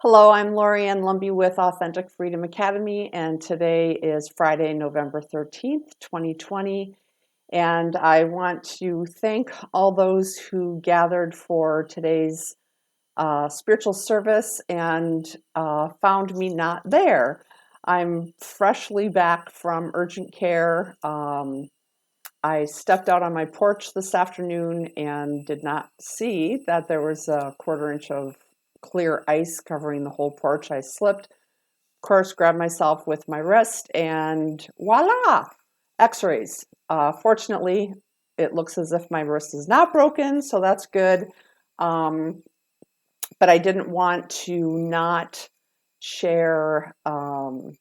Hello, I'm Lorianne Lumbie with Authentic Freedom Academy, and today is Friday, November 13th, 2020. And I want to thank all those who gathered for today's spiritual service and found me not there. I'm freshly back from urgent care. I stepped out on my porch this afternoon and did not see that there was a quarter-inch of clear ice covering the whole porch. I slipped, of course, grabbed myself with my wrist, and voila, x-rays. Fortunately, it looks as if my wrist is not broken, so that's good. But I didn't want to not share the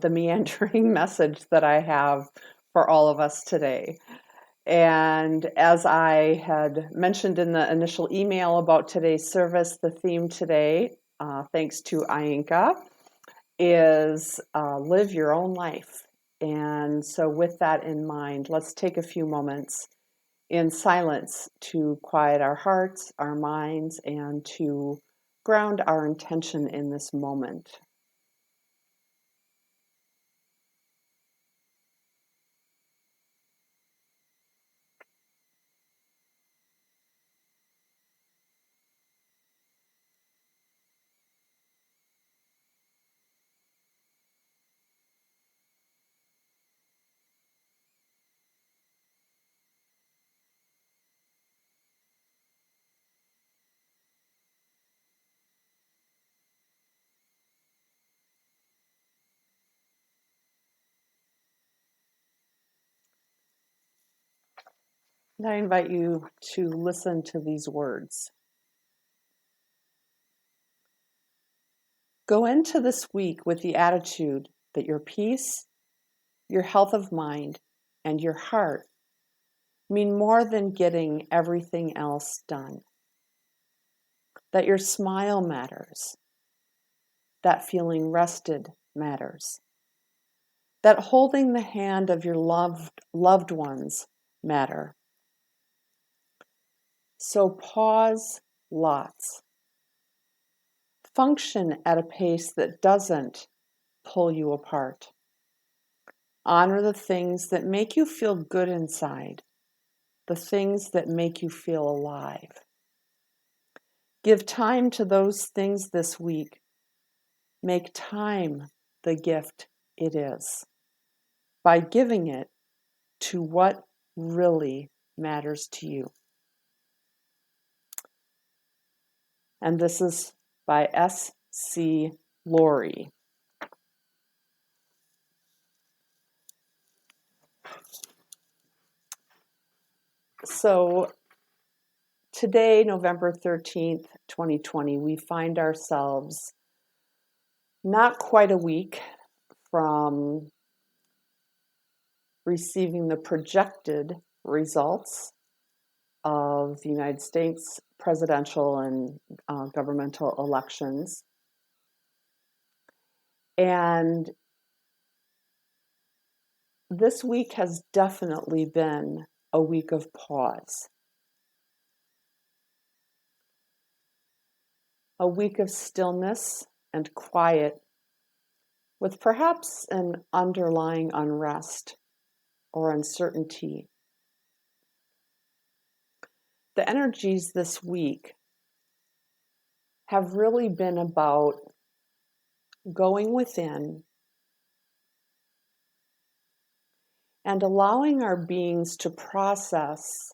meandering message that I have for all of us today. And as I had mentioned in the initial email about today's service, the theme today, thanks to Ianka, is live your own life. And so with that in mind, let's take a few moments in silence to quiet our hearts, our minds, and to ground our intention in this moment. And I invite you to listen to these words. Go into this week with the attitude that your peace, your health of mind, and your heart mean more than getting everything else done. That your smile matters. That feeling rested matters. That holding the hand of your loved ones matter. So pause lots. Function at a pace that doesn't pull you apart. Honor the things that make you feel good inside, the things that make you feel alive. Give time to those things this week. Make time the gift it is by giving it to what really matters to you. And this is by S.C. Laurie. So today, November 13th, 2020, we find ourselves not quite a week from receiving the projected results of the United States presidential and governmental elections. And this week has definitely been a week of pause, a week of stillness and quiet, with perhaps an underlying unrest or uncertainty. The energies this week have really been about going within and allowing our beings to process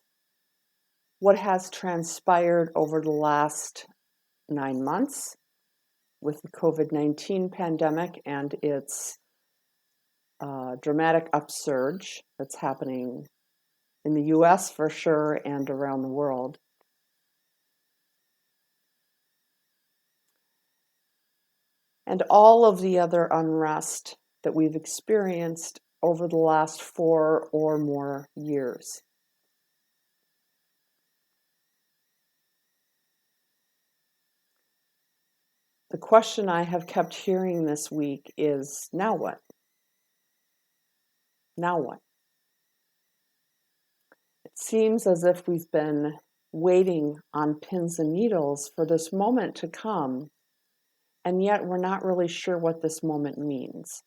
what has transpired over the last 9 months with the COVID-19 pandemic and its dramatic upsurge that's happening in the US for sure and around the world. And all of the other unrest that we've experienced over the last 4 or more years. The question I have kept hearing this week is, now what? Now what? It seems as if we've been waiting on pins and needles for this moment to come, and yet we're not really sure what this moment means.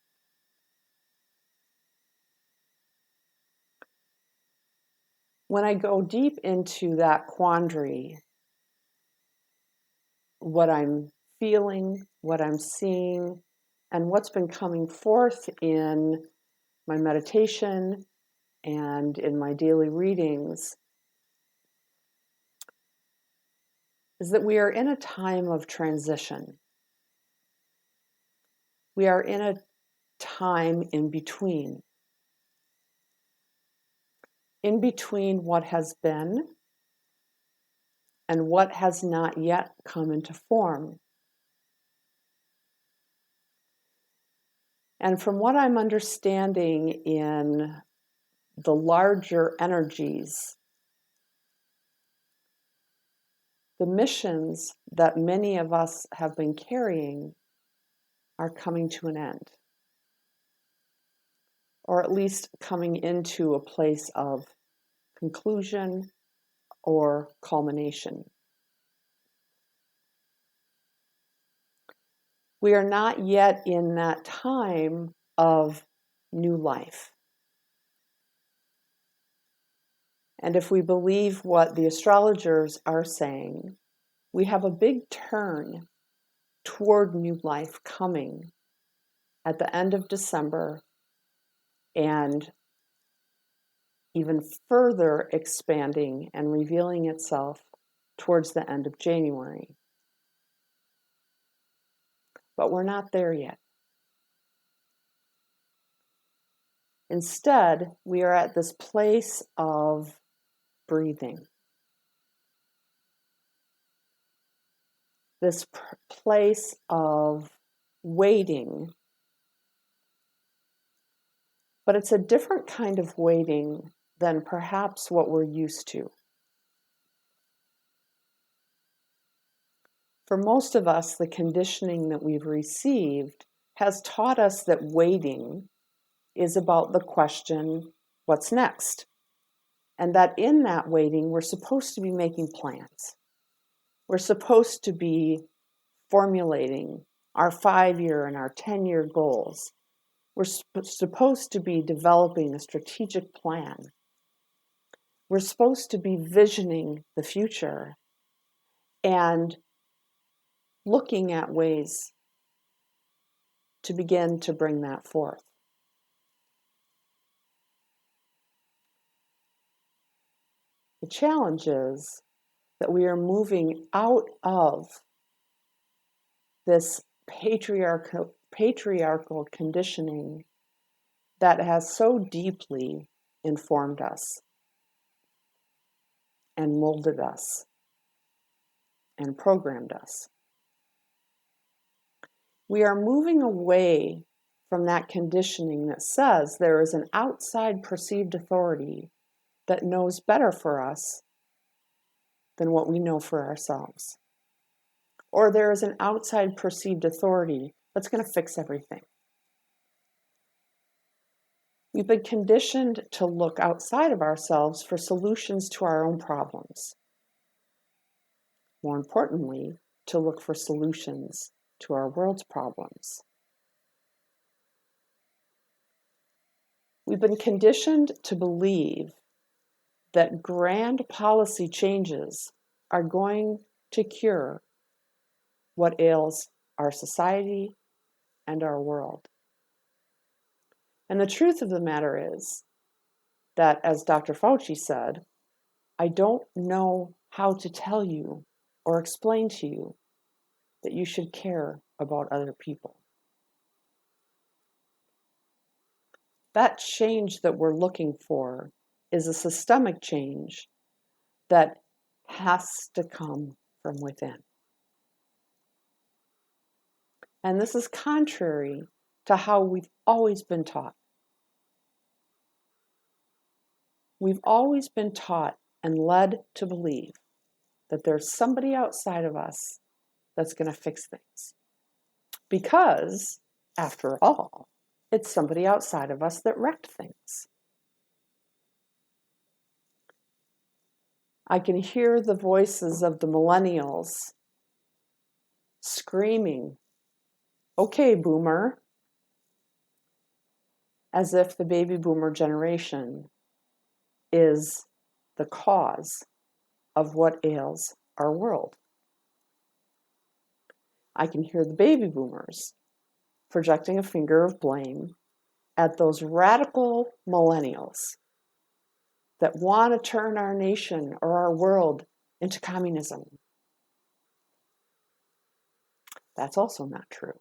When I go deep into that quandary, what I'm feeling, what I'm seeing, and what's been coming forth in my meditation and in my daily readings is that we are in a time of transition. We are in a time in between what has been and what has not yet come into form. And from what I'm understanding in the larger energies, the missions that many of us have been carrying are coming to an end, or at least coming into a place of conclusion or culmination. We are not yet in that time of new life. And if we believe what the astrologers are saying, we have a big turn toward new life coming at the end of December and even further expanding and revealing itself towards the end of January. But we're not there yet. Instead, we are at this place of breathing, this place of waiting. But it's a different kind of waiting than perhaps what we're used to. For most of us, the conditioning that we've received has taught us that waiting is about the question, what's next? And that in that waiting, we're supposed to be making plans. We're supposed to be formulating our 5-year and our 10-year goals. We're supposed to be developing a strategic plan. We're supposed to be visioning the future and looking at ways to begin to bring that forth. The challenge is that we are moving out of this patriarchal conditioning that has so deeply informed us and molded us and programmed us. We are moving away from that conditioning that says there is an outside perceived authority that knows better for us than what we know for ourselves. Or there is an outside perceived authority that's going to fix everything. We've been conditioned to look outside of ourselves for solutions to our own problems. More importantly, to look for solutions to our world's problems. We've been conditioned to believe that grand policy changes are going to cure what ails our society and our world. And the truth of the matter is that, as Dr. Fauci said, I don't know how to tell you or explain to you that you should care about other people. That change that we're looking for is a systemic change that has to come from within. And this is contrary to how we've always been taught. We've always been taught and led to believe that there's somebody outside of us that's going to fix things. Because, after all, it's somebody outside of us that wrecked things. I can hear the voices of the millennials screaming, "Okay, boomer," as if the baby boomer generation is the cause of what ails our world. I can hear the baby boomers projecting a finger of blame at those radical millennials that want to turn our nation or our world into communism. That's also not true.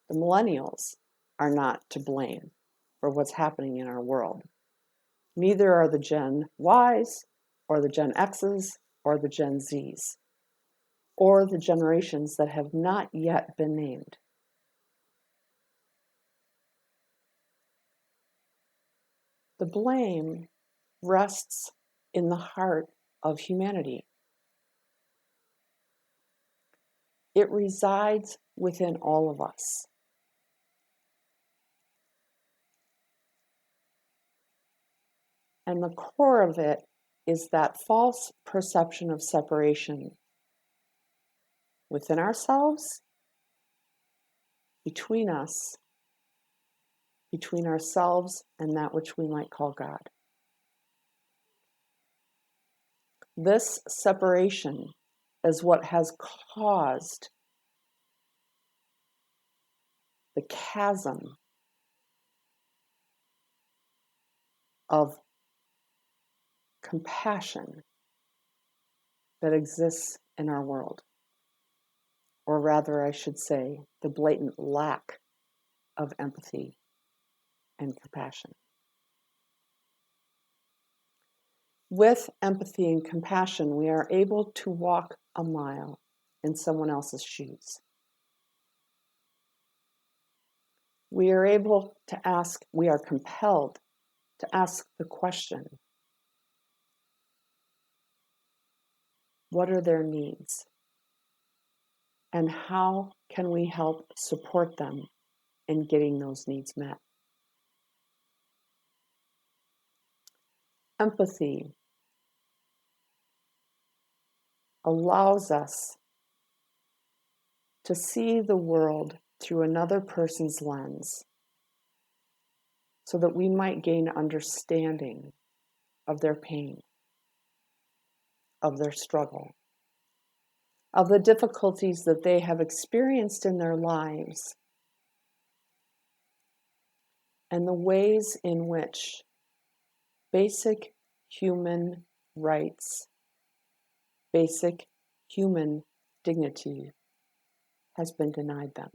The millennials are not to blame for what's happening in our world. Neither are the Gen Ys or the Gen Xs or the Gen Zs or the generations that have not yet been named. The blame rests in the heart of humanity. It resides within all of us. And the core of it is that false perception of separation within ourselves, between us, between ourselves and that which we might call God. This separation is what has caused the chasm of compassion that exists in our world. Or rather, I should say, the blatant lack of empathy and compassion. With empathy and compassion, we are able to walk a mile in someone else's shoes. We are able to ask, we are compelled to ask the question, what are their needs? And how can we help support them in getting those needs met? Empathy allows us to see the world through another person's lens so that we might gain understanding of their pain, of their struggle, of the difficulties that they have experienced in their lives, and the ways in which basic human rights, basic human dignity has been denied them.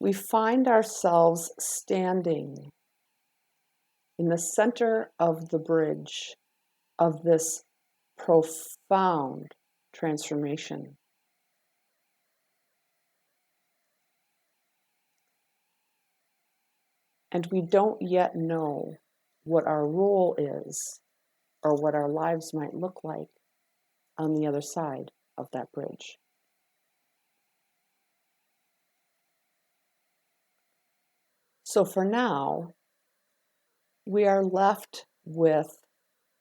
We find ourselves standing in the center of the bridge of this profound transformation. And we don't yet know what our role is or what our lives might look like on the other side of that bridge. So for now, we are left with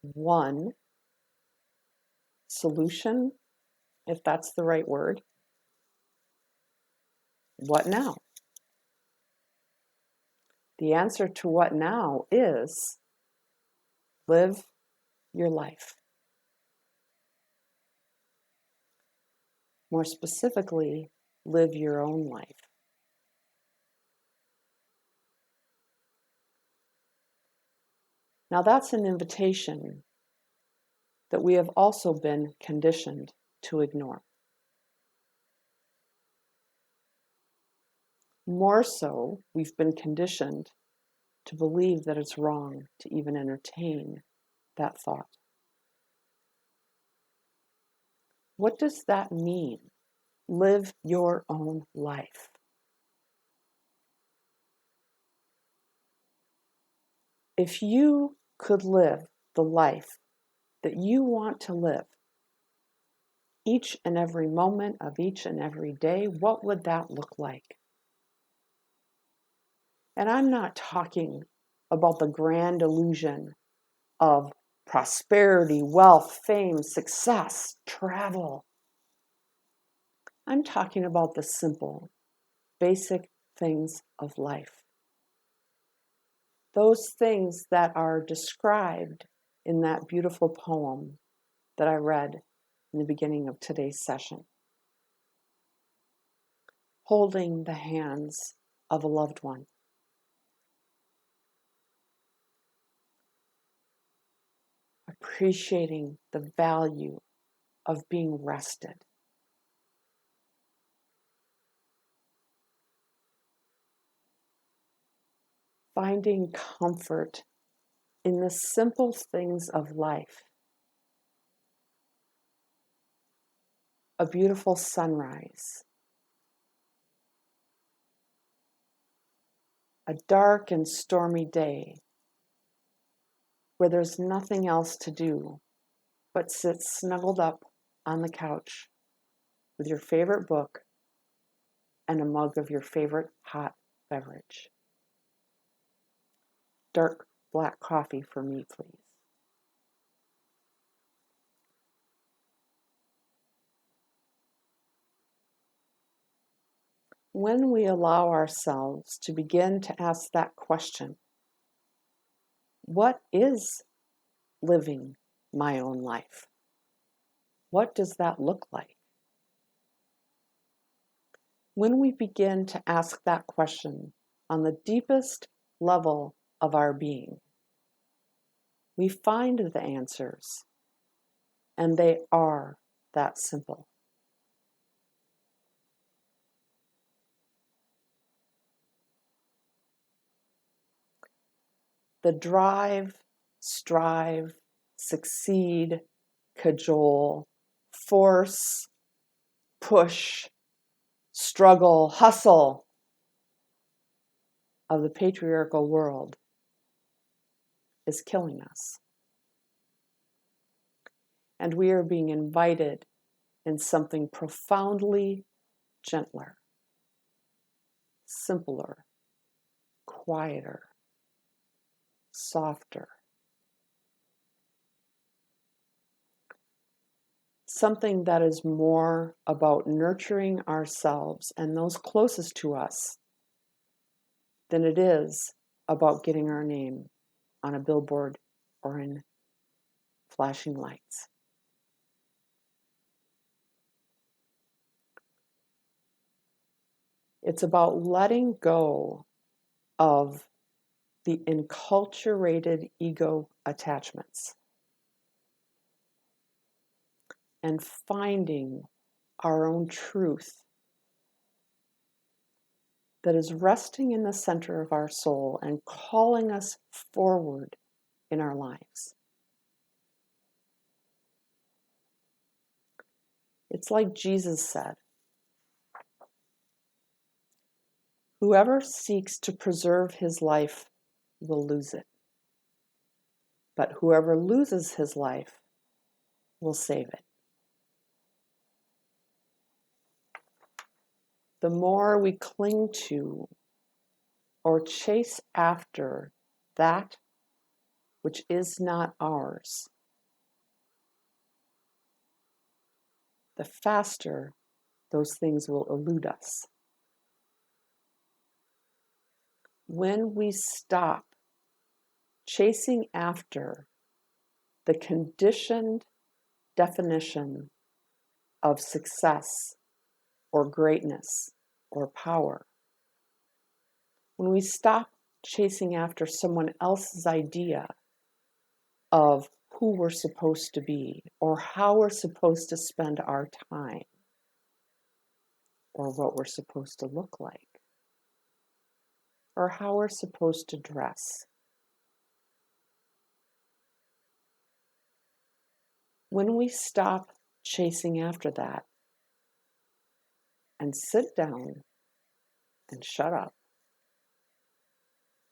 one solution, if that's the right word. What now? The answer to what now is live your life. More specifically, live your own life. Now that's an invitation that we have also been conditioned to ignore. More so, we've been conditioned to believe that it's wrong to even entertain that thought. What does that mean? Live your own life. If you could live the life that you want to live each and every moment of each and every day, what would that look like? And I'm not talking about the grand illusion of prosperity, wealth, fame, success, travel. I'm talking about the simple, basic things of life. Those things that are described in that beautiful poem that I read in the beginning of today's session. Holding the hands of a loved one. Appreciating the value of being rested. Finding comfort in the simple things of life. A beautiful sunrise. A dark and stormy day where there's nothing else to do but sit snuggled up on the couch with your favorite book and a mug of your favorite hot beverage. Dark black coffee for me, please. When we allow ourselves to begin to ask that question, what is living my own life? What does that look like? When we begin to ask that question on the deepest level of our being, we find the answers, and they are that simple. The drive, strive, succeed, cajole, force, push, struggle, hustle of the patriarchal world is killing us. And we are being invited in something profoundly gentler, simpler, quieter, softer. Something that is more about nurturing ourselves and those closest to us than it is about getting our name on a billboard or in flashing lights. It's about letting go of the enculturated ego attachments and finding our own truth that is resting in the center of our soul and calling us forward in our lives. It's like Jesus said, whoever seeks to preserve his life will lose it, but whoever loses his life will save it. The more we cling to or chase after that which is not ours, the faster those things will elude us. When we stop chasing after the conditioned definition of success or greatness or power, when we stop chasing after someone else's idea of who we're supposed to be or how we're supposed to spend our time or what we're supposed to look like or how we're supposed to dress. When we stop chasing after that and sit down and shut up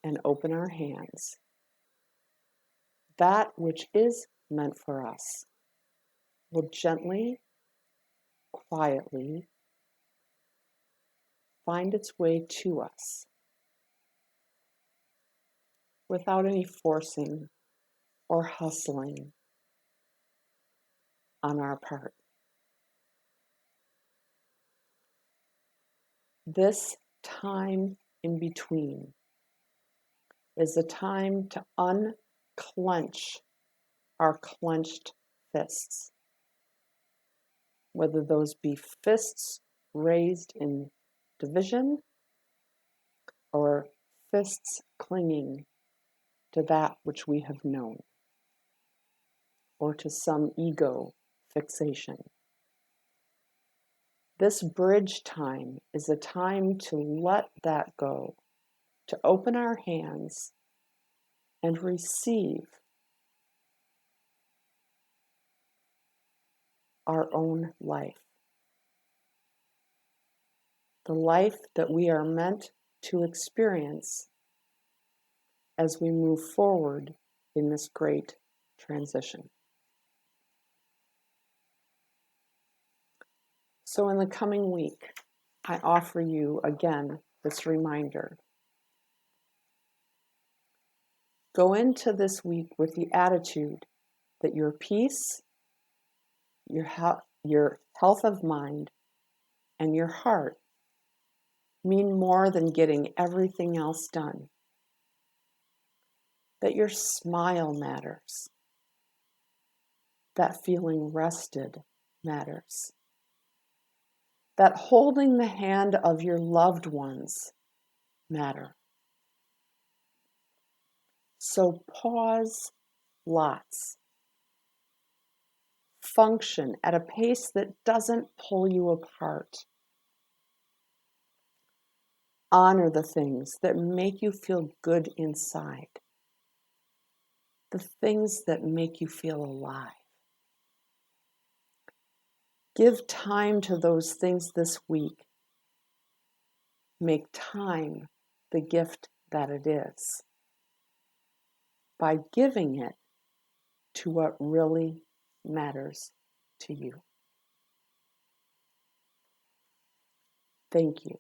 and open our hands, that which is meant for us will gently, quietly find its way to us without any forcing or hustling on our part. This time in between is a time to unclench our clenched fists, whether those be fists raised in division or fists clinging to that which we have known or to some ego fixation. This bridge time is a time to let that go, to open our hands and receive our own life. The life that we are meant to experience as we move forward in this great transition. So in the coming week, I offer you again this reminder. Go into this week with the attitude that your peace, your health of mind, and your heart mean more than getting everything else done. That your smile matters. That feeling rested matters. That holding the hand of your loved ones matter. So pause lots. Function at a pace that doesn't pull you apart. Honor the things that make you feel good inside. The things that make you feel alive. Give time to those things this week. Make time the gift that it is by giving it to what really matters to you. Thank you.